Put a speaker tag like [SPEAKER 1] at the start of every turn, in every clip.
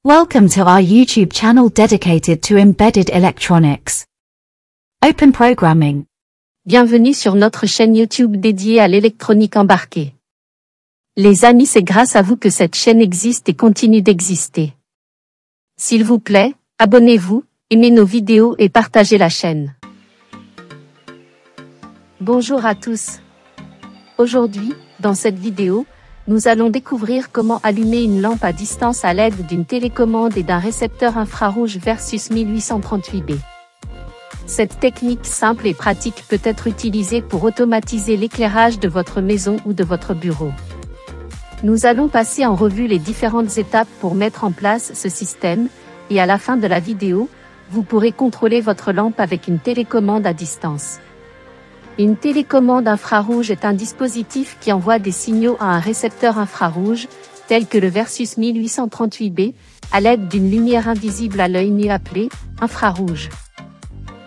[SPEAKER 1] Welcome to our YouTube channel dedicated to embedded electronics. Open Programming.
[SPEAKER 2] Bienvenue sur notre chaîne YouTube dédiée à l'électronique embarquée. Les amis, c'est grâce à vous que cette chaîne existe et continue d'exister. S'il vous plaît, abonnez-vous, aimez nos vidéos et partagez la chaîne. Bonjour à tous. Aujourd'hui, dans cette vidéo, nous allons découvrir comment allumer une lampe à distance à l'aide d'une télécommande et d'un récepteur infrarouge versus 1838B. Cette technique simple et pratique peut être utilisée pour automatiser l'éclairage de votre maison ou de votre bureau. Nous allons passer en revue les différentes étapes pour mettre en place ce système, et à la fin de la vidéo, vous pourrez contrôler votre lampe avec une télécommande à distance. Une télécommande infrarouge est un dispositif qui envoie des signaux à un récepteur infrarouge, tel que le Versus 1838B, à l'aide d'une lumière invisible à l'œil nu appelée infrarouge.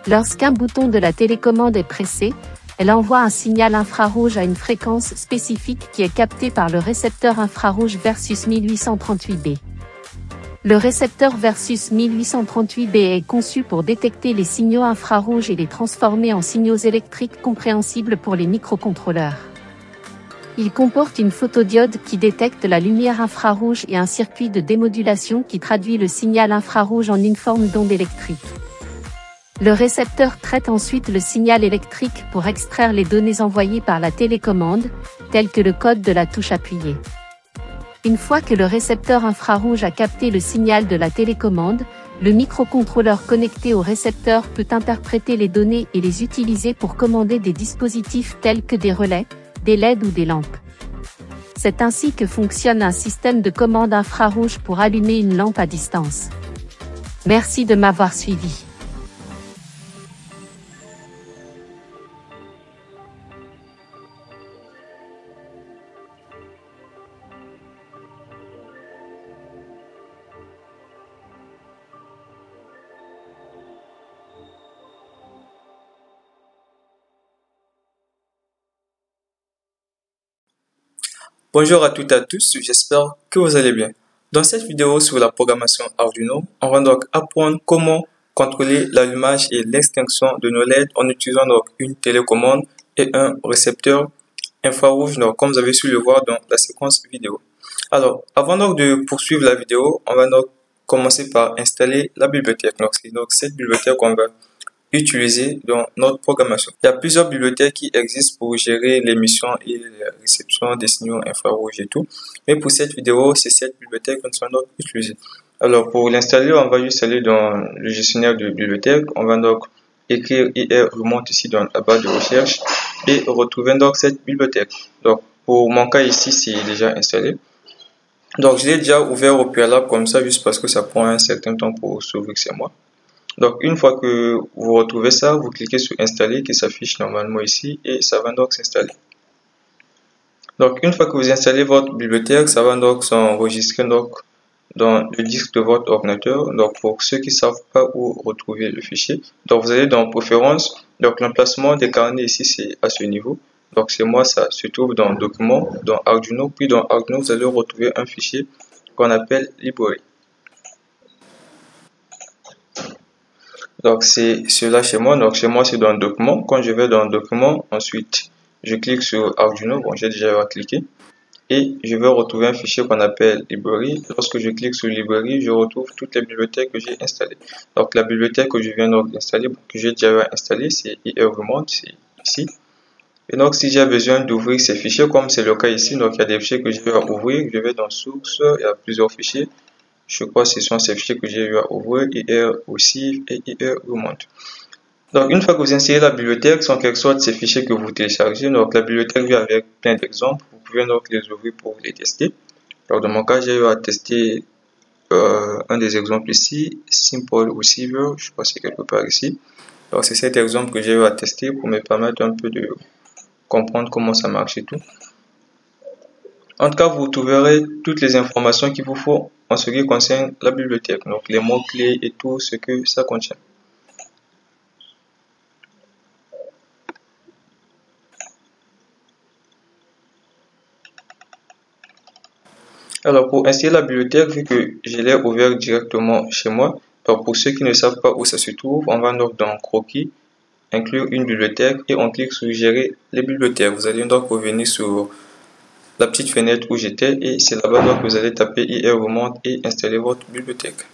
[SPEAKER 2] Lorsqu'un bouton de la télécommande est pressé, elle envoie un signal infrarouge à une fréquence spécifique qui est captée par le récepteur infrarouge Versus 1838B. Le récepteur Versus 1838B est conçu pour détecter les signaux infrarouges et les transformer en signaux électriques compréhensibles pour les microcontrôleurs. Il comporte une photodiode qui détecte la lumière infrarouge et un circuit de démodulation qui traduit le signal infrarouge en une forme d'onde électrique. Le récepteur traite ensuite le signal électrique pour extraire les données envoyées par la télécommande, telles que le code de la touche appuyée. Une fois que le récepteur infrarouge a capté le signal de la télécommande, le microcontrôleur connecté au récepteur peut interpréter les données et les utiliser pour commander des dispositifs tels que des relais, des LED ou des lampes. C'est ainsi que fonctionne un système de commande infrarouge pour allumer une lampe à distance. Merci de m'avoir suivi.
[SPEAKER 3] Bonjour à toutes et à tous, j'espère que vous allez bien. Dans cette vidéo sur la programmation Arduino, on va donc apprendre comment contrôler l'allumage et l'extinction de nos LED en utilisant donc une télécommande et un récepteur infrarouge, donc comme vous avez su le voir dans la séquence vidéo. Alors, avant donc de poursuivre la vidéo, on va donc commencer par installer la bibliothèque. Donc, c'est donc cette bibliothèque qu'on va utilisée dans notre programmation. Il y a plusieurs bibliothèques qui existent pour gérer l'émission et la réception des signaux infrarouges et tout. Mais pour cette vidéo, c'est cette bibliothèque que nous allons utiliser. Alors, pour l'installer, on va juste aller dans le gestionnaire de bibliothèque. On va donc écrire IR remonte ici dans la barre de recherche et retrouver donc cette bibliothèque. Donc, pour mon cas ici, c'est déjà installé. Donc, je l'ai déjà ouvert au préalable comme ça, juste parce que ça prend un certain temps pour s'ouvrir chez moi. Donc, une fois que vous retrouvez ça, vous cliquez sur installer qui s'affiche normalement ici et ça va donc s'installer. Donc, une fois que vous installez votre bibliothèque, ça va donc s'enregistrer donc dans le disque de votre ordinateur. Donc, pour ceux qui ne savent pas où retrouver le fichier, donc vous allez dans préférences. Donc, l'emplacement des carnets ici, c'est à ce niveau. Donc, chez moi, ça se trouve dans documents, dans Arduino. Puis dans Arduino, vous allez retrouver un fichier qu'on appelle library. Donc, c'est cela chez moi. Donc, chez moi, c'est dans le document. Quand je vais dans le document, ensuite, je clique sur Arduino. Bon, j'ai déjà cliqué. Et je vais retrouver un fichier qu'on appelle library. Lorsque je clique sur library, je retrouve toutes les bibliothèques que j'ai installées. Donc, la bibliothèque que je viens d'installer, que j'ai déjà installée, c'est IR-Remote, c'est ici. Et donc, si j'ai besoin d'ouvrir ces fichiers, comme c'est le cas ici, donc il y a des fichiers que je vais ouvrir. Je vais dans Source, il y a plusieurs fichiers. Je crois que ce sont ces fichiers que j'ai eu à ouvrir, IR aussi et IR remonte. Donc, une fois que vous installez la bibliothèque, sont quelque sorte ces fichiers que vous téléchargez. Donc, la bibliothèque vient avec plein d'exemples. Vous pouvez donc les ouvrir pour les tester. Alors, dans mon cas, j'ai eu à tester un des exemples ici, Simple Receiver. Je crois que c'est quelque part ici. Alors, c'est cet exemple que j'ai eu à tester pour me permettre un peu de comprendre comment ça marche et tout. En tout cas, vous trouverez toutes les informations qu'il vous faut en ce qui concerne la bibliothèque, donc les mots-clés et tout ce que ça contient. Alors pour installer la bibliothèque, vu que je l'ai ouvert directement chez moi, alors pour ceux qui ne savent pas où ça se trouve, on va donc dans Croquis, inclure une bibliothèque et on clique sur gérer les bibliothèques. Vous allez donc revenir sur la petite fenêtre où j'étais et c'est là-bas donc que vous allez taper IR Remonte et installer votre bibliothèque.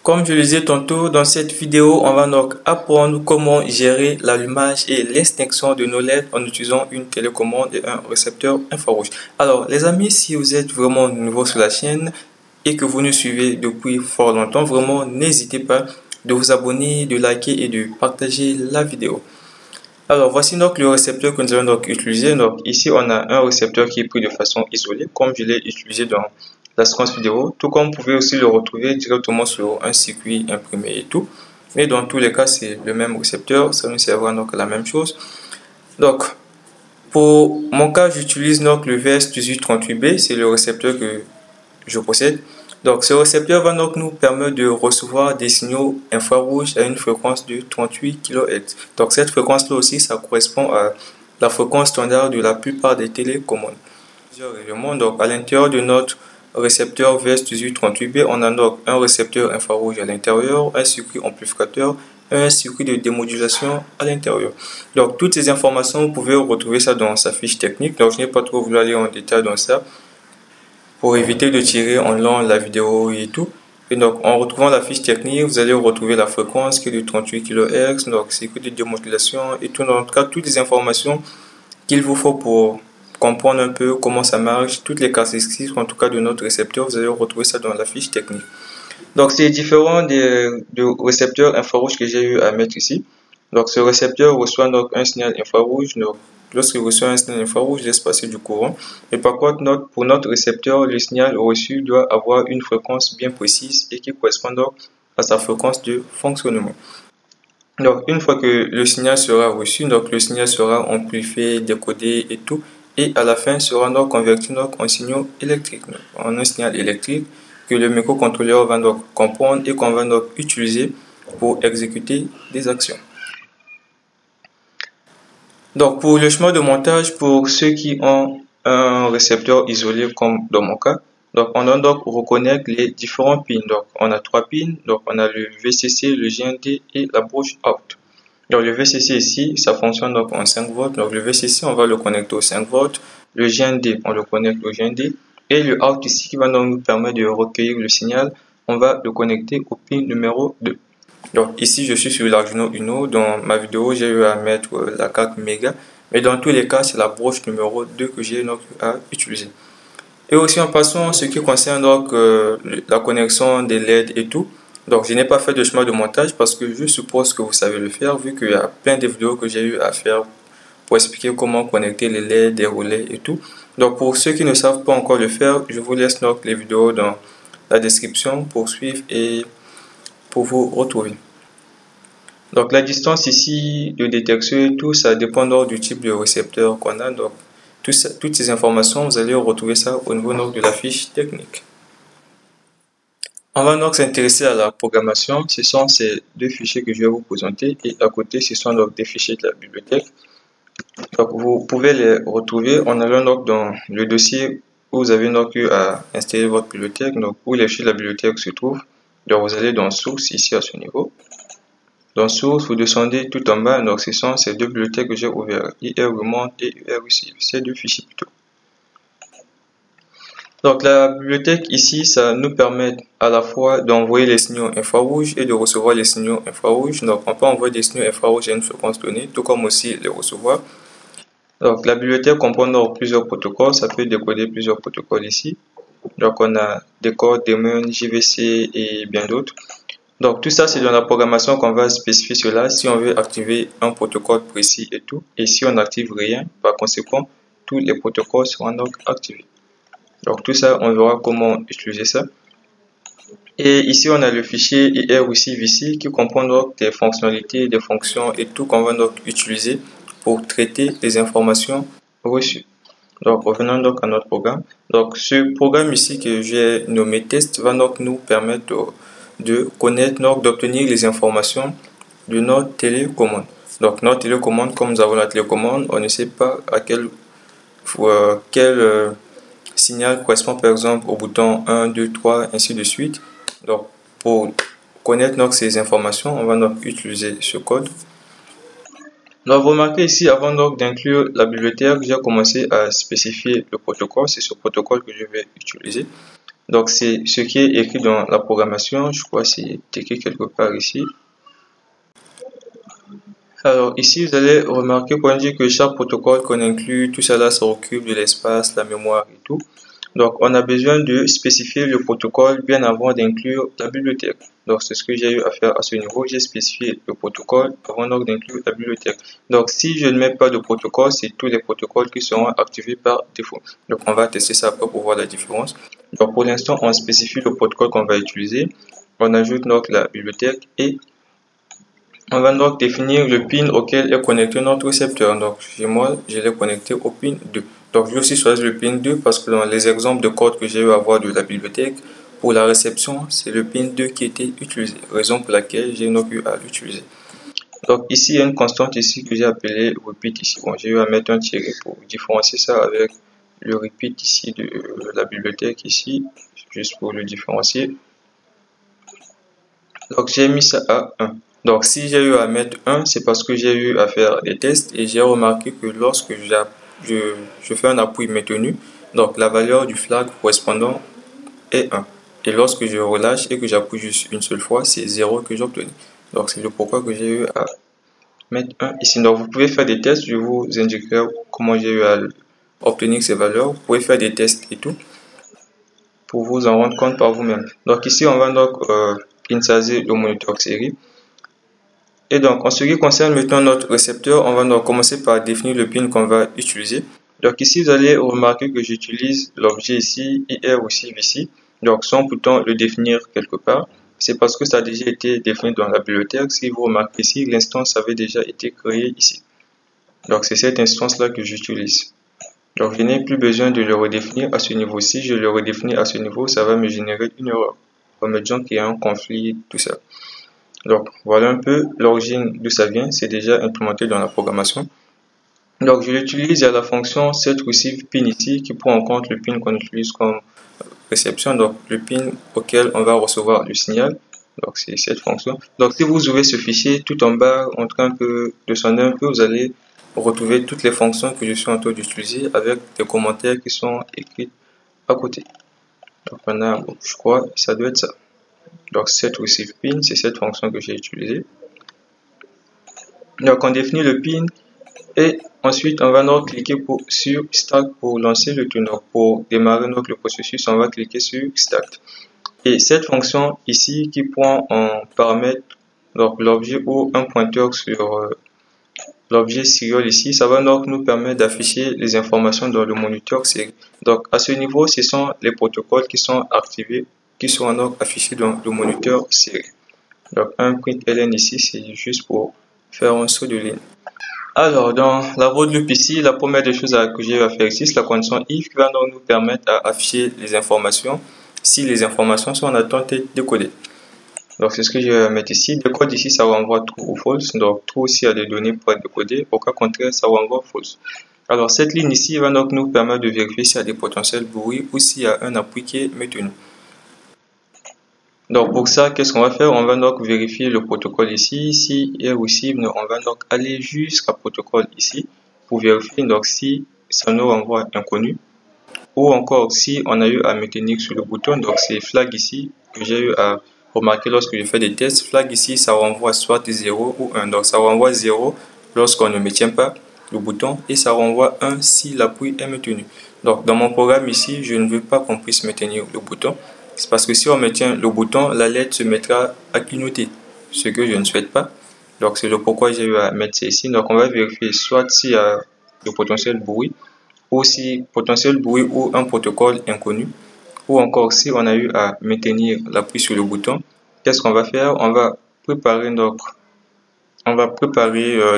[SPEAKER 3] Comme je le disais tantôt, dans cette vidéo, on va donc apprendre comment gérer l'allumage et l'extinction de nos LED en utilisant une télécommande et un récepteur infrarouge. Alors les amis, si vous êtes vraiment nouveau sur la chaîne et que vous nous suivez depuis fort longtemps, vraiment n'hésitez pas de vous abonner, de liker et de partager la vidéo. Alors voici donc le récepteur que nous allons donc utiliser. Donc ici on a un récepteur qui est pris de façon isolée comme je l'ai utilisé dans la séquence vidéo, tout comme vous pouvez aussi le retrouver directement sur un circuit imprimé et tout. Mais dans tous les cas c'est le même récepteur, ça nous servira donc à la même chose. Donc pour mon cas j'utilise donc le VS1838B, c'est le récepteur que je possède. Donc ce récepteur va donc nous permettre de recevoir des signaux infrarouges à une fréquence de 38 kHz. Donc cette fréquence là aussi ça correspond à la fréquence standard de la plupart des télécommandes. Donc à l'intérieur de notre récepteur VS1838B, on a donc un récepteur infrarouge à l'intérieur, un circuit amplificateur, un circuit de démodulation à l'intérieur. Donc toutes ces informations, vous pouvez retrouver ça dans sa fiche technique. Donc je n'ai pas trop voulu aller en détail dans ça pour éviter de tirer en long la vidéo et tout. Et donc en retrouvant la fiche technique, vous allez retrouver la fréquence qui est de 38 kHz, donc circuit de démodulation et tout, dans le cas toutes les informations qu'il vous faut pour comprendre un peu comment ça marche, toutes les caractéristiques en tout cas de notre récepteur, vous allez retrouver ça dans la fiche technique. Donc c'est différent des récepteurs infrarouges que j'ai eu à mettre ici. Donc ce récepteur reçoit donc un signal infrarouge. Donc lorsqu'il reçoit un signal infrarouge, il laisse passer du courant. Mais par contre, pour notre récepteur, le signal reçu doit avoir une fréquence bien précise et qui correspond donc à sa fréquence de fonctionnement. Donc une fois que le signal sera reçu, donc le signal sera amplifié, décodé et tout, et à la fin sera donc converti donc en signal électrique, en un signal électrique que le microcontrôleur va donc comprendre et qu'on va donc utiliser pour exécuter des actions. Donc pour le chemin de montage, pour ceux qui ont un récepteur isolé comme dans mon cas, donc on doit donc reconnaître les différents pins. Donc on a 3 pins, donc on a le VCC, le GND et la broche out. Donc le VCC ici, ça fonctionne donc en 5 volts. Donc le VCC, on va le connecter au 5 volts. Le GND, on le connecte au GND. Et le out ici qui va donc nous permettre de recueillir le signal, on va le connecter au pin numéro 2. Donc ici je suis sur l'Arduino Uno. Dans ma vidéo j'ai eu à mettre la carte méga, mais dans tous les cas c'est la broche numéro 2 que j'ai donc à utiliser. Et aussi en passant ce qui concerne donc la connexion des LED et tout, donc je n'ai pas fait de chemin de montage parce que je suppose que vous savez le faire vu qu'il y a plein de vidéos que j'ai eu à faire pour expliquer comment connecter les LED, des relais et tout. Donc pour ceux qui ne savent pas encore le faire, je vous laisse donc les vidéos dans la description pour suivre et pour vous retrouver. Donc la distance ici de détection et tout, ça dépend donc du type de récepteur qu'on a. Donc toutes ces informations, vous allez retrouver ça au niveau donc de la fiche technique. On va donc s'intéresser à la programmation. Ce sont ces deux fichiers que je vais vous présenter et à côté ce sont donc des fichiers de la bibliothèque. Donc vous pouvez les retrouver en allant donc dans le dossier où vous avez donc eu à installer votre bibliothèque, donc où les fichiers de la bibliothèque se trouvent. Donc vous allez dans source ici à ce niveau. Dans source, vous descendez tout en bas, donc ce sont ces deux bibliothèques que j'ai ouvertes, IR Remonte et IR Receive, ces deux fichiers plutôt. Donc la bibliothèque ici, ça nous permet à la fois d'envoyer les signaux infrarouges et de recevoir les signaux infrarouges. Donc on peut envoyer des signaux infrarouges à une fréquence donnée, tout comme aussi les recevoir. Donc la bibliothèque comprend donc plusieurs protocoles, ça peut décoder plusieurs protocoles ici. Donc on a Decode, Daemon, JVC et bien d'autres. Donc tout ça c'est dans la programmation qu'on va spécifier cela si on veut activer un protocole précis et tout. Et si on n'active rien, par conséquent, tous les protocoles seront donc activés. Donc tout ça, on verra comment utiliser ça. Et ici on a le fichier IR Receive ici qui comprend donc des fonctionnalités, des fonctions et tout qu'on va donc utiliser pour traiter les informations reçues. Donc revenons donc à notre programme. Donc ce programme ici que j'ai nommé test va donc nous permettre de connaître, d'obtenir les informations de notre télécommande. Donc notre télécommande, comme nous avons la télécommande, on ne sait pas à quelle quel signal correspond par exemple au bouton 1, 2, 3, ainsi de suite. Donc pour connaître donc ces informations, on va donc utiliser ce code. Donc vous remarquez ici, avant donc d'inclure la bibliothèque, j'ai commencé à spécifier le protocole. C'est ce protocole que je vais utiliser. Donc c'est ce qui est écrit dans la programmation. Je crois que c'est écrit quelque part ici. Alors ici, vous allez remarquer qu'on dit que chaque protocole qu'on inclut, tout cela, ça occupe de l'espace, la mémoire et tout. Donc on a besoin de spécifier le protocole bien avant d'inclure la bibliothèque. Donc c'est ce que j'ai eu à faire à ce niveau. J'ai spécifié le protocole avant donc d'inclure la bibliothèque. Donc si je ne mets pas de protocole, c'est tous les protocoles qui seront activés par défaut. Donc on va tester ça après pour voir la différence. Donc pour l'instant, on spécifie le protocole qu'on va utiliser. On ajoute donc la bibliothèque et on va donc définir le pin auquel est connecté notre récepteur. Donc chez moi, je l'ai connecté au pin 2. Donc je vais aussi choisir le pin 2 parce que dans les exemples de code que j'ai eu à voir de la bibliothèque, pour la réception, c'est le pin 2 qui était utilisé. Raison pour laquelle j'ai donc eu à l'utiliser. Donc ici, il y a une constante ici que j'ai appelée repeat ici. Bon, j'ai eu à mettre un tiret pour différencier ça avec le repeat ici de la bibliothèque ici, juste pour le différencier. Donc j'ai mis ça à 1. Donc si j'ai eu à mettre 1, c'est parce que j'ai eu à faire des tests et j'ai remarqué que lorsque je fais un appui maintenu, donc la valeur du flag correspondant est 1. Et lorsque je relâche et que j'appuie juste une seule fois, c'est 0 que j'obtiens. Donc c'est le pourquoi que j'ai eu à mettre 1 ici. Donc vous pouvez faire des tests, je vous indiquerai comment j'ai eu à obtenir ces valeurs. Vous pouvez faire des tests et tout pour vous en rendre compte par vous-même. Donc ici on va donc initialiser le moniteur série. Et donc, en ce qui concerne maintenant notre récepteur, on va donc commencer par définir le pin qu'on va utiliser. Donc ici, vous allez remarquer que j'utilise l'objet ici, IR aussi ici. Donc sans pourtant le définir quelque part, c'est parce que ça a déjà été défini dans la bibliothèque. Si vous remarquez ici, l'instance avait déjà été créée ici. Donc c'est cette instance-là que j'utilise. Donc je n'ai plus besoin de le redéfinir à ce niveau. Si je le redéfinis à ce niveau, ça va me générer une erreur. On va me dire qu'il y a un conflit, tout ça. Donc voilà un peu l'origine d'où ça vient, c'est déjà implémenté dans la programmation. Donc je l'utilise à la fonction setReceivePin ici qui prend en compte le pin qu'on utilise comme réception, donc le pin auquel on va recevoir le signal. Donc c'est cette fonction. Donc si vous ouvrez ce fichier tout en bas, en train de descendre un peu, vous allez retrouver toutes les fonctions que je suis en train d'utiliser avec des commentaires qui sont écrits à côté. Donc maintenant, bon, je crois que ça doit être ça. Donc setReceivePin, c'est cette fonction que j'ai utilisée. Donc on définit le pin et ensuite on va donc cliquer sur Start pour lancer le tout. Donc pour démarrer donc le processus, on va cliquer sur Start. Et cette fonction ici qui prend en paramètre l'objet ou un pointeur sur l'objet serial ici, ça va donc nous permettre d'afficher les informations dans le moniteur série. Donc à ce niveau, ce sont les protocoles qui sont activés, qui seront donc affichés dans le moniteur série. Donc un println ici, c'est juste pour faire un saut de ligne. Alors dans la road loop ici, la première des choses que j'ai à faire ici, c'est la condition if qui va donc nous permettre d'afficher les informations si les informations sont en attente d'être décodées. Donc c'est ce que je vais mettre ici. Décode ici, ça renvoie true ou false. Donc true s'il y a des données pour être décodées. Au cas contraire, ça renvoie false. Alors cette ligne ici va donc nous permettre de vérifier s'il y a des potentiels bruits ou s'il y a un appui qui est maintenu. Donc pour ça, qu'est-ce qu'on va faire? On va donc vérifier le protocole ici. Si est receive, on va donc aller jusqu'à protocole ici pour vérifier donc si ça nous renvoie inconnu. Ou encore si on a eu à maintenir sur le bouton. Donc c'est flag ici que j'ai eu à remarquer lorsque je fais des tests. Flag ici, ça renvoie soit 0 ou 1. Donc ça renvoie 0 lorsqu'on ne maintient pas le bouton et ça renvoie 1 si l'appui est maintenu. Donc dans mon programme ici, je ne veux pas qu'on puisse maintenir le bouton. C'est parce que si on maintient le bouton, la lettre se mettra à clignoter, ce que je ne souhaite pas. Donc c'est le pourquoi j'ai eu à mettre ça ici. Donc on va vérifier soit s'il y a le potentiel bruit, ou si potentiel bruit ou un protocole inconnu, ou encore si on a eu à maintenir l'appui sur le bouton. Qu'est-ce qu'on va faire? On va préparer le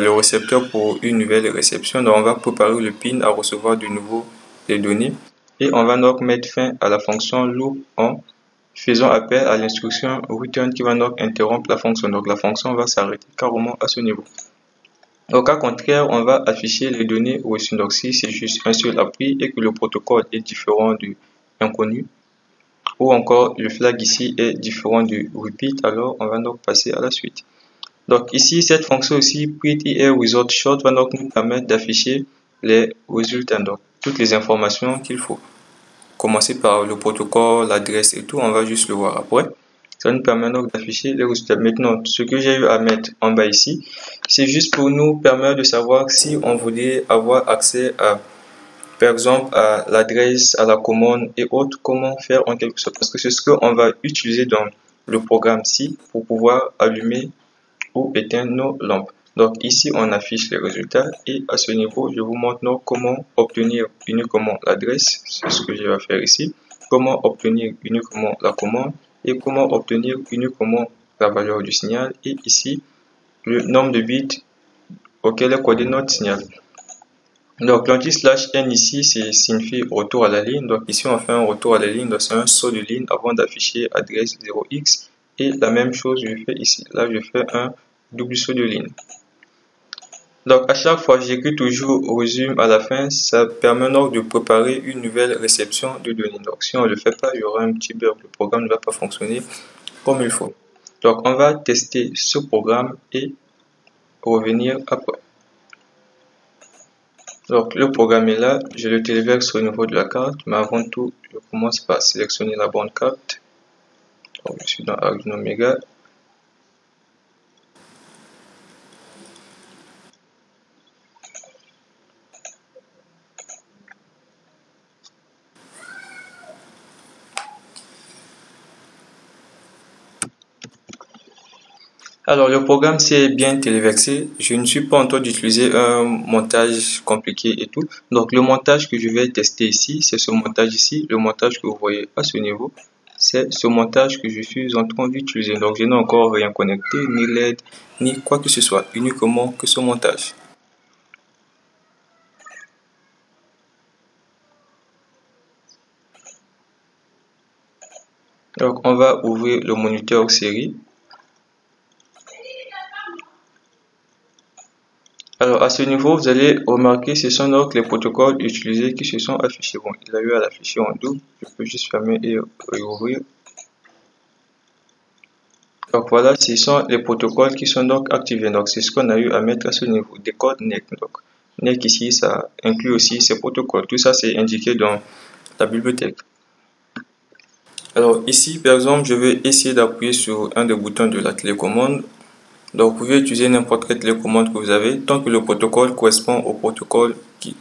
[SPEAKER 3] récepteur pour une nouvelle réception. Donc on va préparer le pin à recevoir de nouveau les données et on va donc mettre fin à la fonction loop en faisant appel à l'instruction return qui va donc interrompre la fonction. Donc la fonction va s'arrêter carrément à ce niveau. Au cas contraire, on va afficher les données reçues. Donc si c'est juste un seul appui et que le protocole est différent du inconnu, ou encore le flag ici est différent du repeat, alors on va donc passer à la suite. Donc ici, cette fonction aussi, print here without short, va donc nous permettre d'afficher les résultats, donc toutes les informations qu'il faut. Commencer par le protocole, l'adresse et tout, on va juste le voir après. Ça nous permet donc d'afficher les résultats. Maintenant, ce que j'ai eu à mettre en bas ici, c'est juste pour nous permettre de savoir si on voulait avoir accès à, par exemple, à l'adresse, à la commande et autres, comment faire en quelque sorte. Parce que c'est ce qu'on va utiliser dans le programme-ci pour pouvoir allumer ou éteindre nos lampes. Donc ici, on affiche les résultats et à ce niveau, je vous montre donc comment obtenir uniquement l'adresse. C'est ce que je vais faire ici. Comment obtenir uniquement la commande et comment obtenir uniquement la valeur du signal. Et ici, le nombre de bits auquel est codé notre signal. Donc l'anti/n ici, c'est signifie retour à la ligne. Donc ici, on fait un retour à la ligne. Donc c'est un saut de ligne avant d'afficher adresse 0x. Et la même chose, je fais ici. Là, je fais un double saut de ligne. Donc à chaque fois, j'écris toujours resume à la fin. Ça permet donc de préparer une nouvelle réception de données. Donc si on ne le fait pas, il y aura un petit bug. Le programme ne va pas fonctionner comme il faut. Donc on va tester ce programme et revenir après. Donc le programme est là, je le téléverse au niveau de la carte, mais avant tout, je commence par sélectionner la bonne carte. Donc, je suis dans Arduino Mega. Alors le programme s'est bien téléversé. Je ne suis pas en train d'utiliser un montage compliqué et tout. Donc le montage que je vais tester ici, c'est ce montage ici. Le montage que vous voyez à ce niveau, c'est ce montage que je suis en train d'utiliser. Donc je n'ai encore rien connecté, ni LED, ni quoi que ce soit, uniquement que ce montage. Donc on va ouvrir le moniteur série. Alors à ce niveau, vous allez remarquer ce sont donc les protocoles utilisés qui se sont affichés. Bon, il a eu à l'afficher en double. Je peux juste fermer et ouvrir. Donc voilà, ce sont les protocoles qui sont donc activés. Donc c'est ce qu'on a eu à mettre à ce niveau. Des codes NEC. Donc NEC ici, ça inclut aussi ces protocoles. Tout ça, c'est indiqué dans la bibliothèque. Alors ici, par exemple, je vais essayer d'appuyer sur un des boutons de la télécommande. Donc, vous pouvez utiliser n'importe quelle télécommande que vous avez. Tant que le protocole correspond aux protocoles qui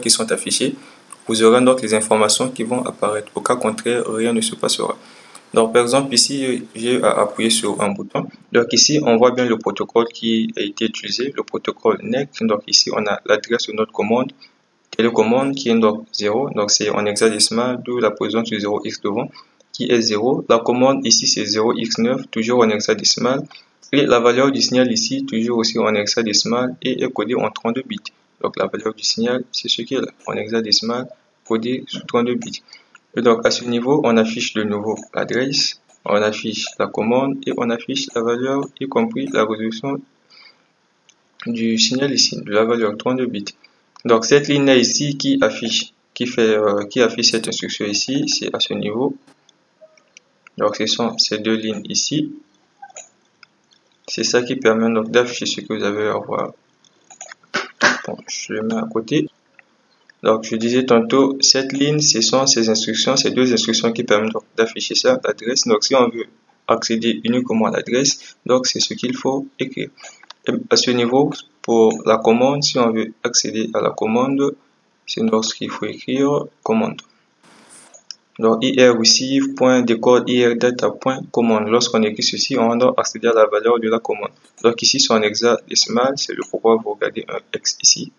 [SPEAKER 3] sont affichés, vous aurez donc les informations qui vont apparaître. Au cas contraire, rien ne se passera. Donc, par exemple, ici, j'ai appuyé sur un bouton. Donc, ici, on voit bien le protocole qui a été utilisé, le protocole NEC. Donc, ici, on a l'adresse de notre commande, télécommande qui est donc 0. Donc, c'est en hexadécimal, d'où la position du 0x devant, qui est 0. La commande ici, c'est 0x9, toujours en hexadécimal. Et la valeur du signal ici, toujours aussi en hexadécimal et est codée en 32 bits. Donc la valeur du signal, c'est ce qui est là, en hexadécimal, codé sous 32 bits. Et donc à ce niveau, on affiche de nouveau l'adresse, on affiche la commande et on affiche la valeur, y compris la résolution du signal ici, de la valeur 32 bits. Donc cette ligne-là ici qui affiche cette instruction ici, c'est à ce niveau. Donc ce sont ces deux lignes ici. C'est ça qui permet donc d'afficher ce que vous avez à voir. Bon, je le mets à côté. Donc, je disais tantôt, cette ligne, ce sont ces instructions, ces deux instructions qui permettent d'afficher ça, l'adresse. Donc, si on veut accéder uniquement à l'adresse, donc c'est ce qu'il faut écrire. Et à ce niveau, pour la commande, si on veut accéder à la commande, c'est lorsqu'il faut écrire commande. Donc, ir_receive.decode ir_data.commande. Lorsqu'on écrit ceci, on doit accéder à la valeur de la commande. Donc, ici, c'est en hexadécimal. C'est le pourquoi vous regardez un X ici.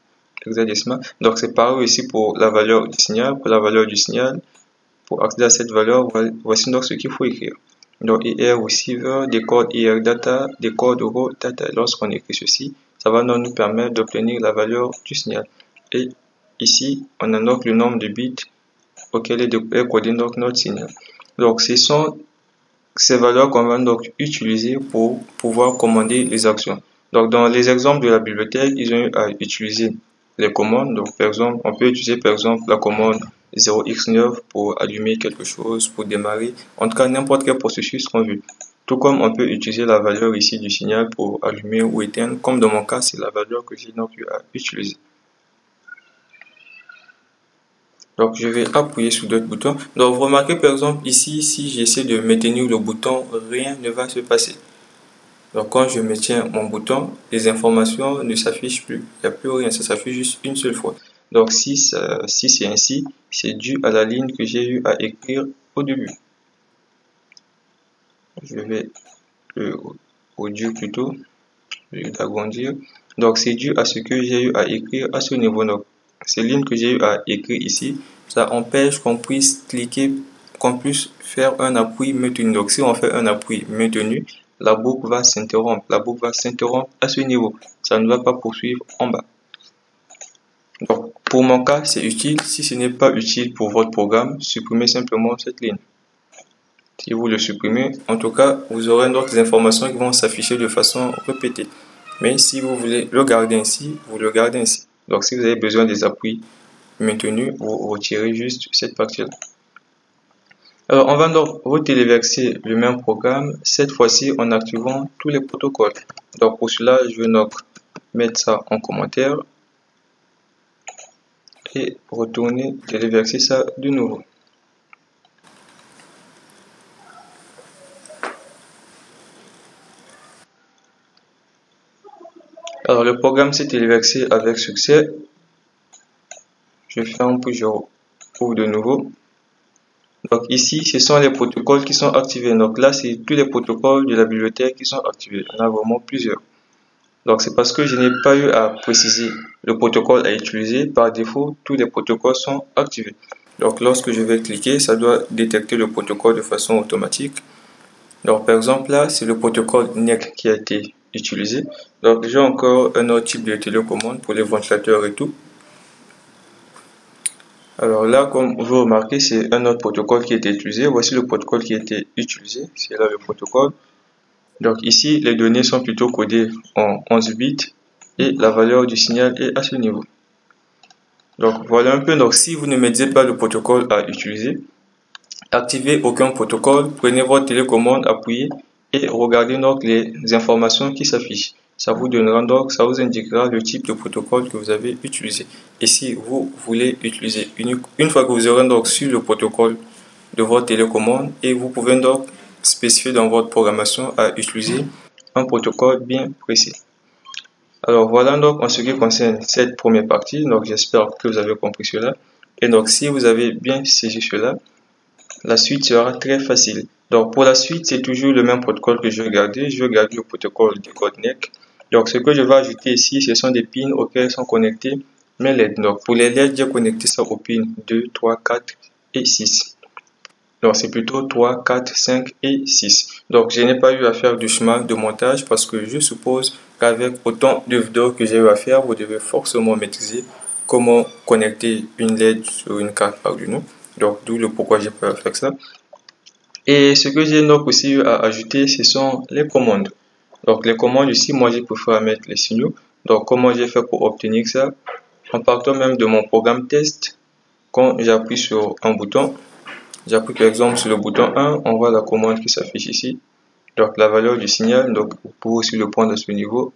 [SPEAKER 3] Hexadécimal. Donc, c'est pareil ici pour la valeur du signal. Pour la valeur du signal, pour accéder à cette valeur, voici donc ce qu'il faut écrire. Donc, ir_receiver, decode ir_data, decode raw data. Lorsqu'on écrit ceci, ça va donc nous permettre d'obtenir la valeur du signal. Et ici, on a donc le nombre de bits auquel est codé donc notre signal. Donc ce sont ces valeurs qu'on va donc utiliser pour pouvoir commander les actions. Donc dans les exemples de la bibliothèque, ils ont eu à utiliser les commandes. Donc par exemple, on peut utiliser par exemple la commande 0x9 pour allumer quelque chose, pour démarrer, en tout cas n'importe quel processus qu'on veut. Tout comme on peut utiliser la valeur ici du signal pour allumer ou éteindre, comme dans mon cas, c'est la valeur que j'ai donc eu à utiliser. Donc je vais appuyer sur d'autres boutons. Donc vous remarquez par exemple ici, si j'essaie de maintenir le bouton, rien ne va se passer. Donc quand je maintiens mon bouton, les informations ne s'affichent plus. Il n'y a plus rien, ça s'affiche juste une seule fois. Donc si c'est ainsi, c'est dû à la ligne que j'ai eu à écrire au début. Je vais le réduire plutôt, je vais l'agrandir. Donc c'est dû à ce que j'ai eu à écrire à ce niveau. Donc ces lignes que j'ai eu à écrire ici, ça empêche qu'on puisse cliquer, qu'on puisse faire un appui maintenu. Donc si on fait un appui maintenu, la boucle va s'interrompre. La boucle va s'interrompre à ce niveau. Ça ne va pas poursuivre en bas. Donc, pour mon cas, c'est utile. Si ce n'est pas utile pour votre programme, supprimez simplement cette ligne. Si vous le supprimez, en tout cas, vous aurez d'autres informations qui vont s'afficher de façon répétée. Mais si vous voulez le garder ainsi, vous le gardez ainsi. Donc, si vous avez besoin des appuis maintenus, vous retirez juste cette partie-là. Alors, on va donc retéléverser le même programme, cette fois-ci en activant tous les protocoles. Donc, pour cela, je vais donc mettre ça en commentaire et retourner téléverser ça de nouveau. Alors, le programme s'est téléversé avec succès. Je ferme puis je ouvre de nouveau. Donc ici, ce sont les protocoles qui sont activés. Donc là, c'est tous les protocoles de la bibliothèque qui sont activés. Il y en a vraiment plusieurs. Donc c'est parce que je n'ai pas eu à préciser le protocole à utiliser. Par défaut, tous les protocoles sont activés. Donc lorsque je vais cliquer, ça doit détecter le protocole de façon automatique. Donc par exemple là, c'est le protocole NEC qui a été utilisé. Donc j'ai encore un autre type de télécommande pour les ventilateurs et tout. Alors là, comme vous remarquez, c'est un autre protocole qui a été utilisé. Voici le protocole qui a été utilisé. C'est là le protocole. Donc ici, les données sont plutôt codées en 11 bits et la valeur du signal est à ce niveau. Donc voilà un peu. Donc si vous ne mettez pas le protocole à utiliser, activez aucun protocole, prenez votre télécommande, appuyez et regardez donc les informations qui s'affichent. Ça vous donnera donc, ça vous indiquera le type de protocole que vous avez utilisé. Et si vous voulez utiliser une fois que vous aurez donc sur le protocole de votre télécommande, et vous pouvez donc spécifier dans votre programmation à utiliser un protocole bien précis. Alors voilà donc en ce qui concerne cette première partie. Donc j'espère que vous avez compris cela. Et donc si vous avez bien saisi cela, la suite sera très facile. Donc pour la suite, c'est toujours le même protocole que je vais garder. Je vais garder le protocole de code NEC. Donc ce que je vais ajouter ici, ce sont des pins auxquels sont connectés mes LED. Donc pour les LED, j'ai connecté ça aux pins 2, 3, 4 et 6. Donc c'est plutôt 3, 4, 5 et 6. Donc je n'ai pas eu à faire du chemin de montage parce que je suppose qu'avec autant de vidéos que j'ai eu à faire, vous devez forcément maîtriser comment connecter une LED sur une carte Arduino. Donc d'où le pourquoi j'ai pas fait ça. Et ce que j'ai donc aussi eu à ajouter, ce sont les commandes. Donc les commandes ici, moi j'ai préféré mettre les signaux. Donc comment j'ai fait pour obtenir ça? En partant même de mon programme test, quand j'appuie sur un bouton, j'appuie par exemple sur le bouton 1, on voit la commande qui s'affiche ici. Donc la valeur du signal, donc vous pouvez aussi le prendre à ce niveau.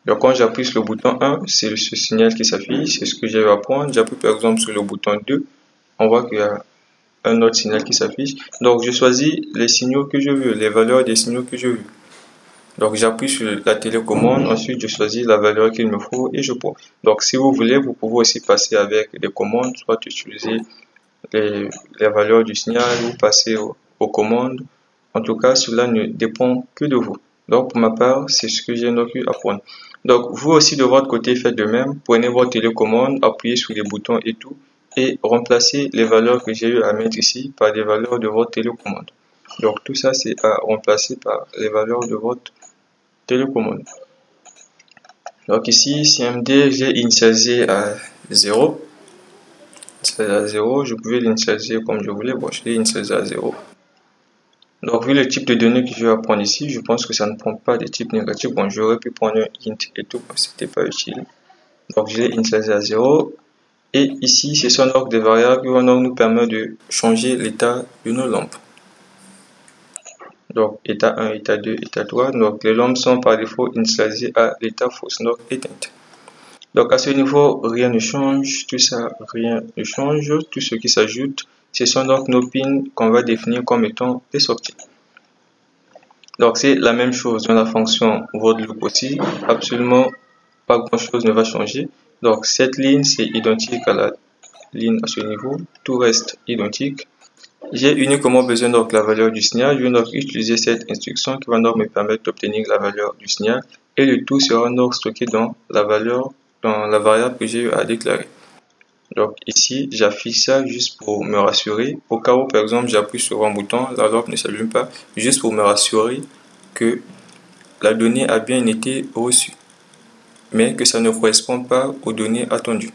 [SPEAKER 3] Donc quand j'appuie sur le bouton 1, c'est ce signal qui s'affiche, c'est ce que j'ai eu à prendre. J'appuie par exemple sur le bouton 2, on voit qu'il y a un autre signal qui s'affiche. Donc je choisis les signaux que je veux, les valeurs des signaux que je veux. Donc j'appuie sur la télécommande, ensuite je choisis la valeur qu'il me faut et je prends. Donc si vous voulez, vous pouvez aussi passer avec des commandes, soit utiliser les valeurs du signal ou passer aux commandes. En tout cas, cela ne dépend que de vous. Donc pour ma part, c'est ce que j'ai donc eu à prendre. Donc vous aussi de votre côté, faites de même. Prenez votre télécommande, appuyez sur les boutons et tout, et remplacez les valeurs que j'ai eu à mettre ici par des valeurs de votre télécommande. Donc tout ça, c'est à remplacer par les valeurs de votre télécommande. Donc ici, CMD, j'ai initialisé à 0. C'est à 0, je pouvais l'initialiser comme je voulais. Bon, je l'ai initialisé à 0. Donc, vu le type de données que je vais apprendre ici, je pense que ça ne prend pas de type négatif. Bon, j'aurais pu prendre un int et tout, c'était pas utile. Donc, je l'ai initialisé à 0. Et ici, ce sont donc des variables qui vont donc nous permettre de changer l'état de nos lampes. Donc, état 1, état 2, état 3. Donc, les lampes sont par défaut initialisées à l'état fausse, donc éteinte. Donc, à ce niveau, rien ne change. Tout ça, rien ne change. Tout ce qui s'ajoute, ce sont donc nos pins qu'on va définir comme étant des sorties. Donc, c'est la même chose dans la fonction void_loop aussi. Absolument pas grand chose ne va changer. Donc, cette ligne, c'est identique à la ligne à ce niveau. Tout reste identique. J'ai uniquement besoin donc la valeur du signal. Je vais donc utiliser cette instruction qui va donc me permettre d'obtenir la valeur du signal. Et le tout sera donc stocké dans la variable que j'ai eu à déclarer. Donc ici, j'affiche ça juste pour me rassurer. Au cas où, par exemple, j'appuie sur un bouton, la lampe ne s'allume pas, juste pour me rassurer que la donnée a bien été reçue, mais que ça ne correspond pas aux données attendues.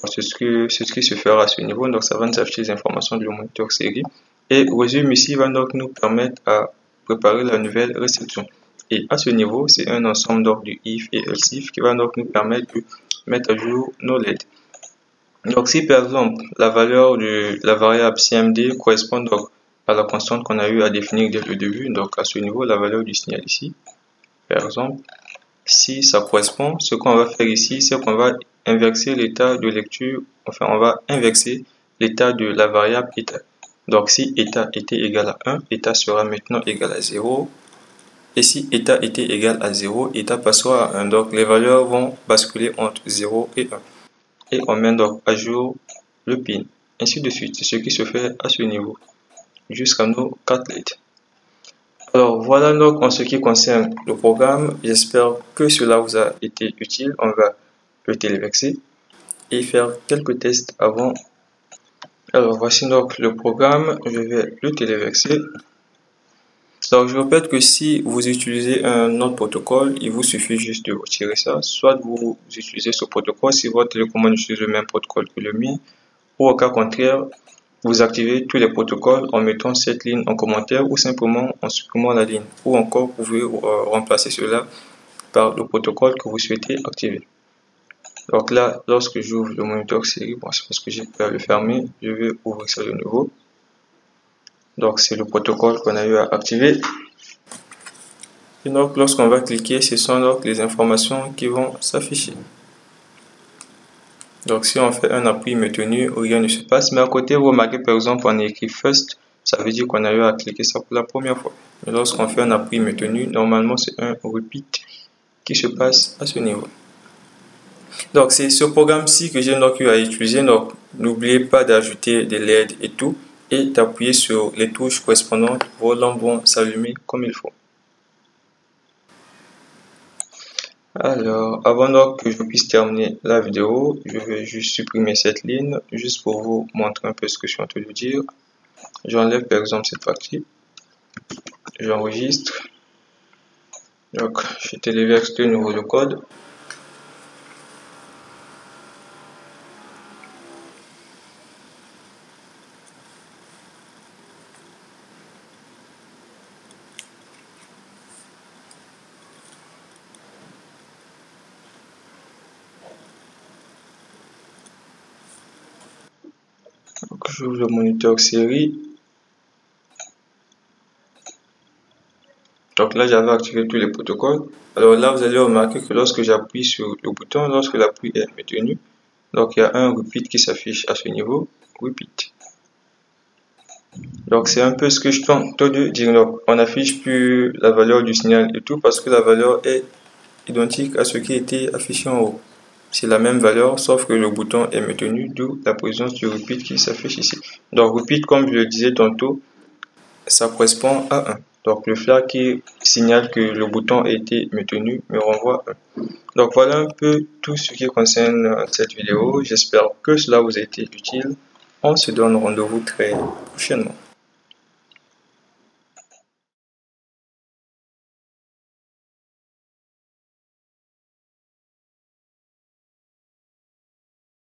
[SPEAKER 3] C'est ce qui se fera à ce niveau. Donc, ça va nous afficher les informations du moniteur série. Et resume ici va donc nous permettre à préparer la nouvelle réception. Et à ce niveau, c'est un ensemble donc du if et else if qui va donc nous permettre de mettre à jour nos LED. Donc, si par exemple la valeur de la variable CMD correspond donc à la constante qu'on a eu à définir dès le début, donc à ce niveau, la valeur du signal ici, par exemple, si ça correspond, ce qu'on va faire ici, c'est qu'on va inverser l'état de lecture, enfin on va inverser l'état de la variable état. Donc si état était égal à 1, état sera maintenant égal à 0. Et si état était égal à 0, état passera à 1. Donc les valeurs vont basculer entre 0 et 1. Et on met donc à jour le pin. Ainsi de suite, c'est ce qui se fait à ce niveau, jusqu'à nos 4 LED. Alors voilà donc en ce qui concerne le programme. J'espère que cela vous a été utile. On va le téléverser et faire quelques tests avant. Alors voici donc le programme. Je vais le téléverser. Donc je répète que si vous utilisez un autre protocole, il vous suffit juste de retirer ça. Soit vous utilisez ce protocole si votre télécommande utilise le même protocole que le mien, ou au cas contraire, vous activez tous les protocoles en mettant cette ligne en commentaire ou simplement en supprimant la ligne. Ou encore, vous pouvez remplacer cela par le protocole que vous souhaitez activer. Donc là, lorsque j'ouvre le moniteur série, bon, c'est parce que j'ai pu le fermer, je vais ouvrir ça de nouveau. Donc c'est le protocole qu'on a eu à activer. Et donc lorsqu'on va cliquer, ce sont donc les informations qui vont s'afficher. Donc si on fait un appui maintenu, rien ne se passe. Mais à côté, vous remarquez par exemple, on a écrit first, ça veut dire qu'on a eu à cliquer ça pour la première fois. Mais lorsqu'on fait un appui maintenu, normalement c'est un repeat qui se passe à ce niveau. Donc c'est ce programme-ci que j'ai donc eu à utiliser. Donc n'oubliez pas d'ajouter des LED et tout, et d'appuyer sur les touches correspondantes. Vos lampes vont s'allumer comme il faut. Alors, avant donc que je puisse terminer la vidéo, je vais juste supprimer cette ligne, juste pour vous montrer un peu ce que je suis en train de dire. J'enlève par exemple cette partie, j'enregistre, donc je téléverse de nouveau le code. J'ouvre le moniteur série. Donc là, j'avais activé tous les protocoles. Alors là, vous allez remarquer que lorsque j'appuie sur le bouton, lorsque l'appui est maintenu, donc il y a un repeat qui s'affiche à ce niveau, repeat. Donc c'est un peu ce que je tente de dire. Donc, on n'affiche plus la valeur du signal et tout parce que la valeur est identique à ce qui était affiché en haut. C'est la même valeur, sauf que le bouton est maintenu, d'où la présence du repeat qui s'affiche ici. Donc repeat, comme je le disais tantôt, ça correspond à 1. Donc le flag qui signale que le bouton a été maintenu me renvoie 1. Donc voilà un peu tout ce qui concerne cette vidéo. J'espère que cela vous a été utile. On se donne rendez-vous très prochainement.